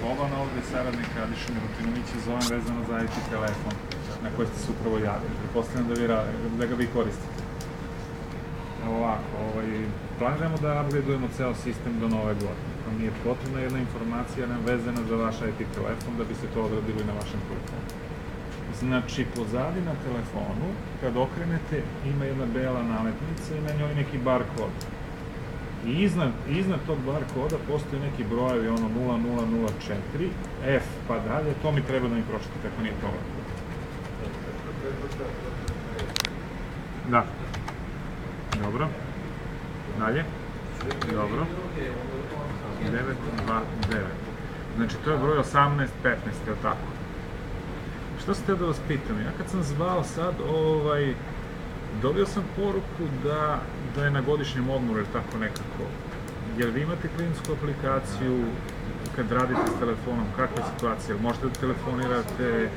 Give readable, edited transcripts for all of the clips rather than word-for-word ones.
Bobana, ovde je saradnik Radiša Milutinović i zovem vezano za IT telefon na koji ste se upravo javili. Pretpostavljam da ga vi koristite. Ovako, planiramo da upgradeujemo ceo sistem do nove godine. Vam je potrebna jedna informacija vezana za vaš IT telefon da bi se to odradilo i na vašem telefonu. Znači, pozadi na telefonu, kad okrenete, ima jedna bela nalepnica i na njoj neki bar kod. I iznad tog bar koda postoji neki brojevi, ono 0004, F pa dalje, to mi treba da mi pročitate ako nije problem. Da. Dobro. Dalje. Dobro. 929. Znači, to je broj 1815, je li tako? Šta ste da vas pitam? Ja kad sam zvao sad, dobio sam poruku da je na godišnjem odmoru, ili tako nekako. Jel vi imate klijentsku aplikaciju kad radite s telefonom? Kakva je situacija? Možete da telefonirate?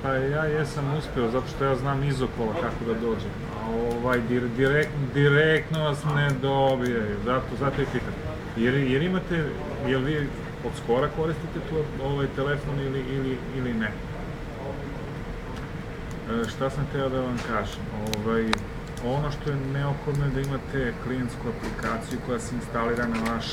Pa ja jesam uspeo, zato što ja znam iz okola kako da dođem. Direktno vas ne dobijaju, zato i pitam. Jer imate, jel vi od skora koristite ovaj telefon ili ne? Šta sam hteo da vam kažem? Ono što je neophodno je da imate klijentsku aplikaciju koja se instalira na vaš